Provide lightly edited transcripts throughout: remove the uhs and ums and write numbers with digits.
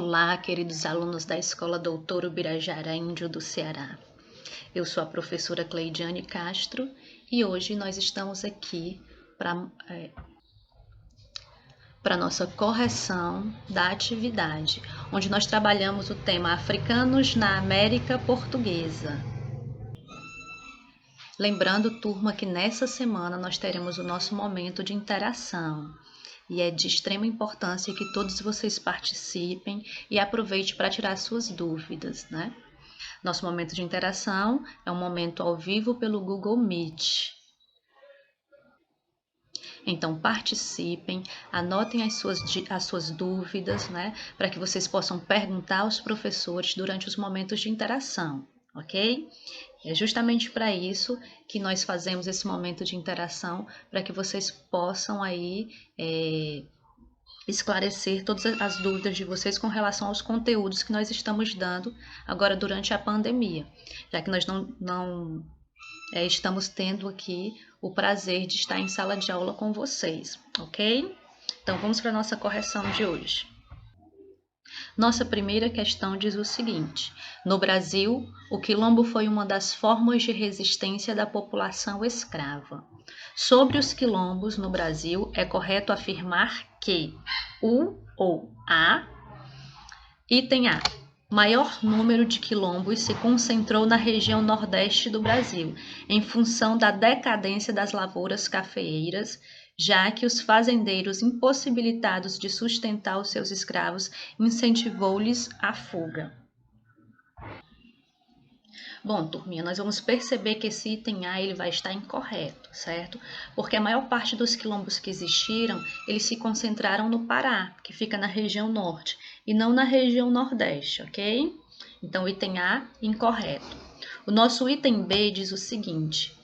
Olá, queridos alunos da Escola Doutor Ubirajara Índio do Ceará. Eu sou a professora Cleidiane Castro e hoje nós estamos aqui para nossa correção da atividade, onde nós trabalhamos o tema Africanos na América Portuguesa. Lembrando, turma, que nessa semana nós teremos o nosso momento de interação. E é de extrema importância que todos vocês participem e aproveitem para tirar suas dúvidas, né? Nosso momento de interação é um momento ao vivo pelo Google Meet. Então, participem, anotem as suas dúvidas, né? Para que vocês possam perguntar aos professores durante os momentos de interação, ok? É justamente para isso que nós fazemos esse momento de interação, para que vocês possam aí esclarecer todas as dúvidas de vocês com relação aos conteúdos que nós estamos dando agora durante a pandemia, já que nós não estamos tendo aqui o prazer de estar em sala de aula com vocês, ok? Então vamos para a nossa correção de hoje. Nossa primeira questão diz o seguinte: no Brasil, o quilombo foi uma das formas de resistência da população escrava. Sobre os quilombos no Brasil, é correto afirmar que o ou a, item A, maior número de quilombos se concentrou na região nordeste do Brasil, em função da decadência das lavouras cafeeiras, já que os fazendeiros impossibilitados de sustentar os seus escravos incentivou-lhes a fuga. Bom, turminha, nós vamos perceber que esse item A ele vai estar incorreto, certo? Porque a maior parte dos quilombos que existiram, eles se concentraram no Pará, que fica na região norte, e não na região nordeste, ok? Então, o item A, incorreto. O nosso item B diz o seguinte: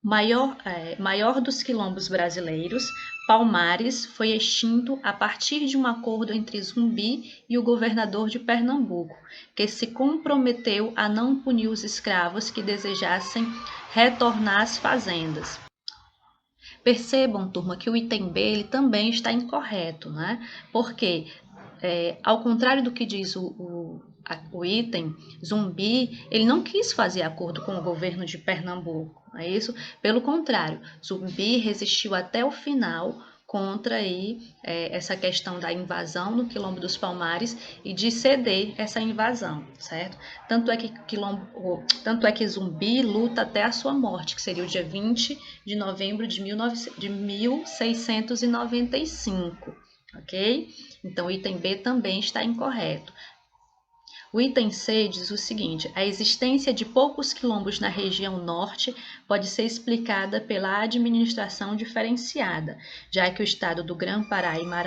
maior dos quilombos brasileiros, Palmares foi extinto a partir de um acordo entre Zumbi e o governador de Pernambuco, que se comprometeu a não punir os escravos que desejassem retornar às fazendas. Percebam, turma, que o item B ele também está incorreto, né? Porque, ao contrário do que diz o item, Zumbi, ele não quis fazer acordo com o governo de Pernambuco, não é isso? Pelo contrário, Zumbi resistiu até o final contra essa questão da invasão no Quilombo dos Palmares e de ceder essa invasão, certo? Tanto é que Zumbi luta até a sua morte, que seria o dia 20 de novembro de 1695, ok? Então, o item B também está incorreto. O item C diz o seguinte: a existência de poucos quilombos na região norte pode ser explicada pela administração diferenciada, já que no estado do Grã-Pará e do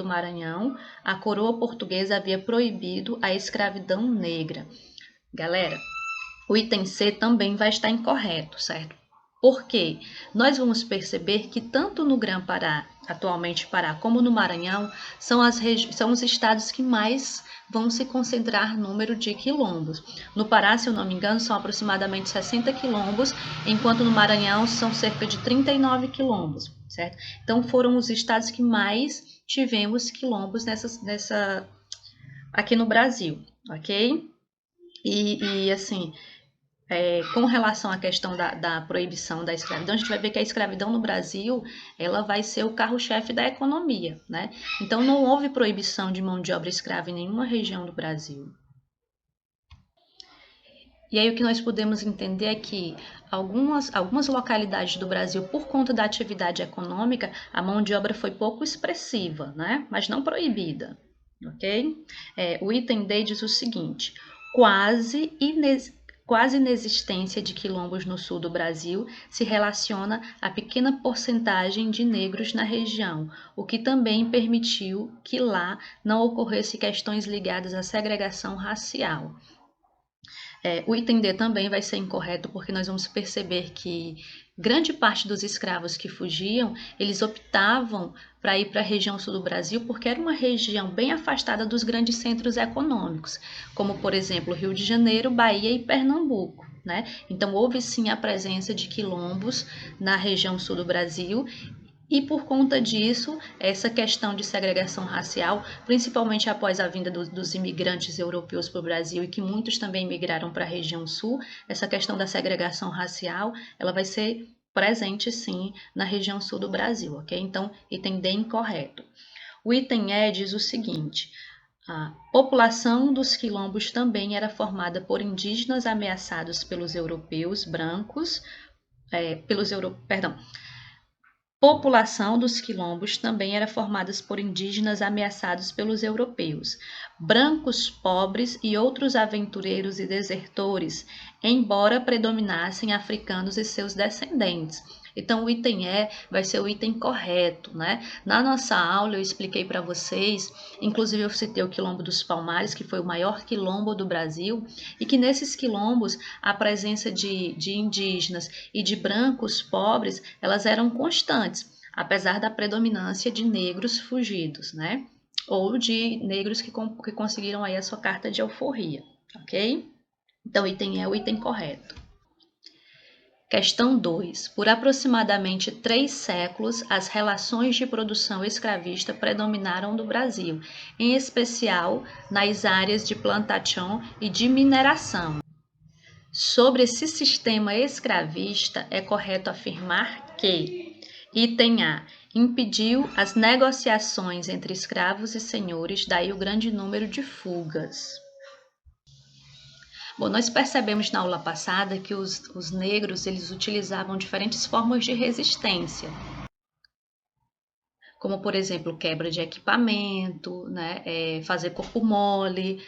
Maranhão, a coroa portuguesa havia proibido a escravidão negra. Galera, o item C também vai estar incorreto, certo? Por quê? Nós vamos perceber que tanto no Grã-Pará, atualmente Pará, como no Maranhão, são os estados que mais vão se concentrar número de quilombos. No Pará, se eu não me engano, são aproximadamente 60 quilombos, enquanto no Maranhão são cerca de 39 quilombos, certo? Então, foram os estados que mais tivemos quilombos aqui no Brasil, ok? E assim, com relação à questão da proibição da escravidão, a gente vai ver que a escravidão no Brasil, ela vai ser o carro-chefe da economia, né? Então, não houve proibição de mão de obra escrava em nenhuma região do Brasil. E aí o que nós podemos entender é que algumas localidades do Brasil, por conta da atividade econômica, a mão de obra foi pouco expressiva, né? Mas não proibida, ok? O item D diz o seguinte: quase inexistência de quilombos no sul do Brasil se relaciona à pequena porcentagem de negros na região, o que também permitiu que lá não ocorresse questões ligadas à segregação racial. O item D também vai ser incorreto, porque nós vamos perceber que grande parte dos escravos que fugiam, eles optavam para ir para a região sul do Brasil, porque era uma região bem afastada dos grandes centros econômicos, como, por exemplo, Rio de Janeiro, Bahia e Pernambuco, né? Então, houve sim a presença de quilombos na região sul do Brasil, E por conta disso, essa questão de segregação racial, principalmente após a vinda dos imigrantes europeus para o Brasil e que muitos também migraram para a região sul, essa questão da segregação racial, ela vai ser presente sim na região sul do Brasil, ok? Então, item D incorreto. O item E diz o seguinte: a população dos quilombos também era formada por indígenas ameaçados pelos europeus brancos, população dos quilombos também era formada por indígenas ameaçados pelos europeus, brancos pobres e outros aventureiros e desertores, embora predominassem africanos e seus descendentes. Então, o item E vai ser o item correto, né? Na nossa aula eu expliquei para vocês, inclusive eu citei o Quilombo dos Palmares, que foi o maior quilombo do Brasil, e que nesses quilombos a presença de indígenas e de brancos pobres, elas eram constantes, apesar da predominância de negros fugidos, né? Ou de negros que conseguiram aí a sua carta de alforria, ok? Então, o item E é o item correto. Questão 2. Por aproximadamente 3 séculos, as relações de produção escravista predominaram no Brasil, em especial nas áreas de plantação e de mineração. Sobre esse sistema escravista, é correto afirmar que: item A. Impediu as negociações entre escravos e senhores, daí o grande número de fugas. Bom, nós percebemos na aula passada que os negros eles utilizavam diferentes formas de resistência, como, por exemplo, quebra de equipamento, né, fazer corpo mole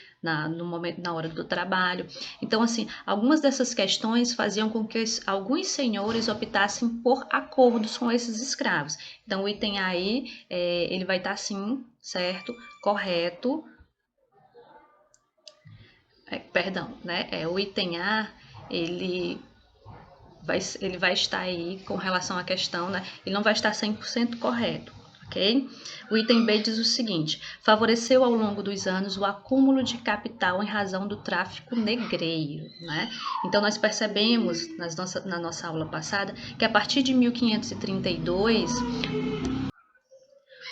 no momento, na hora do trabalho. Então, assim, algumas dessas questões faziam com que alguns senhores optassem por acordos com esses escravos. Então, o item aí, ele vai estar sim, certo, correto. Perdão, né? O item A, ele vai estar aí com relação à questão, né? Ele não vai estar 100% correto, ok? O item B diz o seguinte: favoreceu ao longo dos anos o acúmulo de capital em razão do tráfico negreiro, né? Então, nós percebemos na nossa aula passada que a partir de 1532,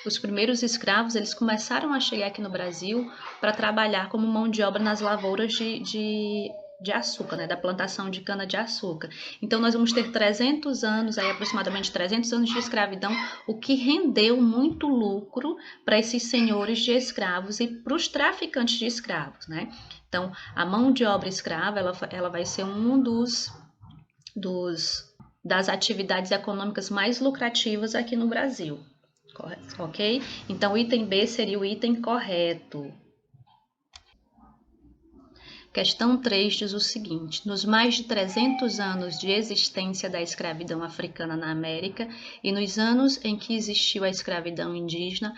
os primeiros escravos eles começaram a chegar aqui no Brasil para trabalhar como mão de obra nas lavouras de açúcar, né, da plantação de cana-de-açúcar. Então, nós vamos ter 300 anos, aí, aproximadamente 300 anos de escravidão, o que rendeu muito lucro para esses senhores de escravos e para os traficantes de escravos, né? Então, a mão de obra escrava ela vai ser um das atividades econômicas mais lucrativas aqui no Brasil. Correto, ok? Então, o item B seria o item correto. Questão 3 diz o seguinte: nos mais de 300 anos de existência da escravidão africana na América e nos anos em que existiu a escravidão indígena,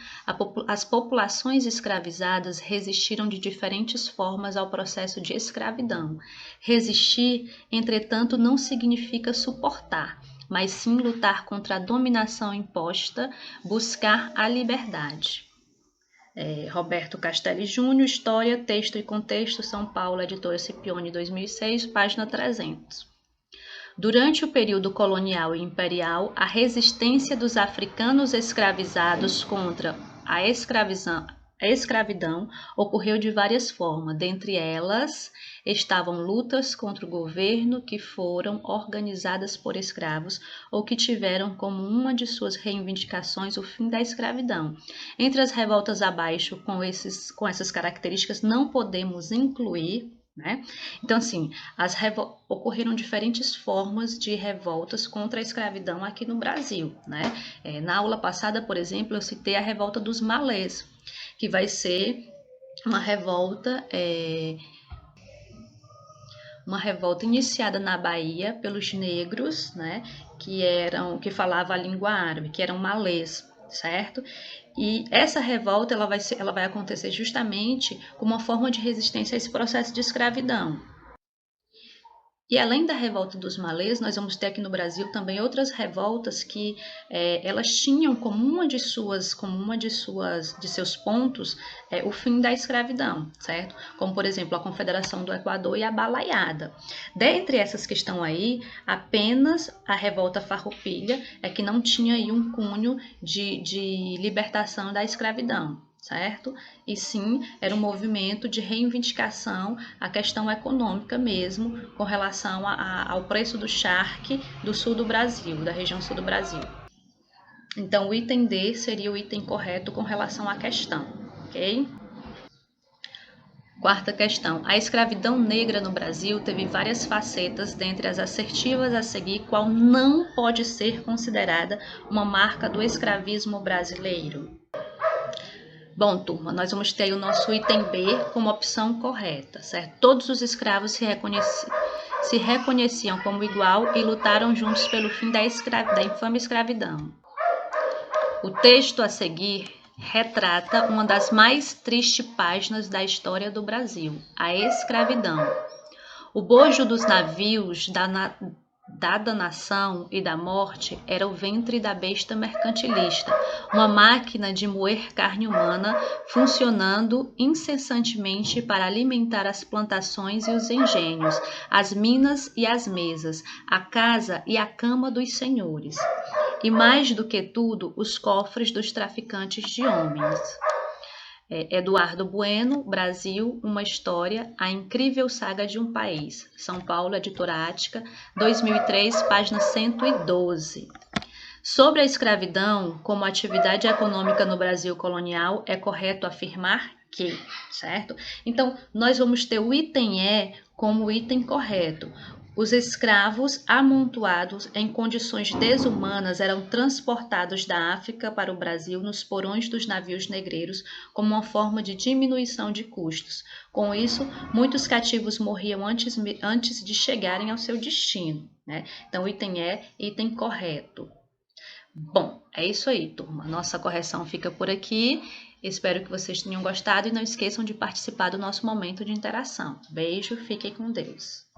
as populações escravizadas resistiram de diferentes formas ao processo de escravidão. Resistir, entretanto, não significa suportar, mas sim lutar contra a dominação imposta, buscar a liberdade. Roberto Castelli Júnior, História, Texto e Contexto, São Paulo, Editora Scipione, 2006, página 300. Durante o período colonial e imperial, a resistência dos africanos escravizados contra a escravidão ocorreu de várias formas. Dentre elas, estavam lutas contra o governo que foram organizadas por escravos ou que tiveram como uma de suas reivindicações o fim da escravidão. Entre as revoltas abaixo com essas características não podemos incluir, né? Então, assim, ocorreram diferentes formas de revoltas contra a escravidão aqui no Brasil, né? Na aula passada, por exemplo, eu citei a revolta dos malês, que vai ser uma revolta iniciada na Bahia pelos negros, né? Que falavam a língua árabe, que eram malês, certo? E essa revolta ela vai acontecer justamente como uma forma de resistência a esse processo de escravidão. E além da revolta dos malês, nós vamos ter aqui no Brasil também outras revoltas que elas tinham como de seus pontos o fim da escravidão, certo? Como, por exemplo, a Confederação do Equador e a Balaiada. Dentre essas que estão aí, apenas a revolta farroupilha é que não tinha aí um cunho de libertação da escravidão, certo? E sim, era um movimento de reivindicação à questão econômica mesmo, com relação ao preço do charque do sul do Brasil, da região sul do Brasil. Então, o item D seria o item correto com relação à questão, ok? Quarta questão. A escravidão negra no Brasil teve várias facetas, dentre as assertivas a seguir, qual não pode ser considerada uma marca do escravismo brasileiro? Bom, turma, nós vamos ter o nosso item B como opção correta, certo? Todos os escravos se reconheciam como igual e lutaram juntos pelo fim da infame escravidão. O texto a seguir retrata uma das mais tristes páginas da história do Brasil, a escravidão. O bojo dos navios da nação e da morte era o ventre da besta mercantilista, uma máquina de moer carne humana, funcionando incessantemente para alimentar as plantações e os engenhos, as minas e as mesas, a casa e a cama dos senhores, e mais do que tudo, os cofres dos traficantes de homens. Eduardo Bueno, Brasil, uma história, a incrível saga de um país. São Paulo, Editora Ática, 2003, página 112. Sobre a escravidão como atividade econômica no Brasil colonial, é correto afirmar que, certo? Então, nós vamos ter o item E como item correto. Os escravos amontoados em condições desumanas eram transportados da África para o Brasil nos porões dos navios negreiros como uma forma de diminuição de custos. Com isso, muitos cativos morriam antes de chegarem ao seu destino, né? Então, item E, item correto. Bom, é isso aí, turma. Nossa correção fica por aqui. Espero que vocês tenham gostado e não esqueçam de participar do nosso momento de interação. Beijo, fiquem com Deus.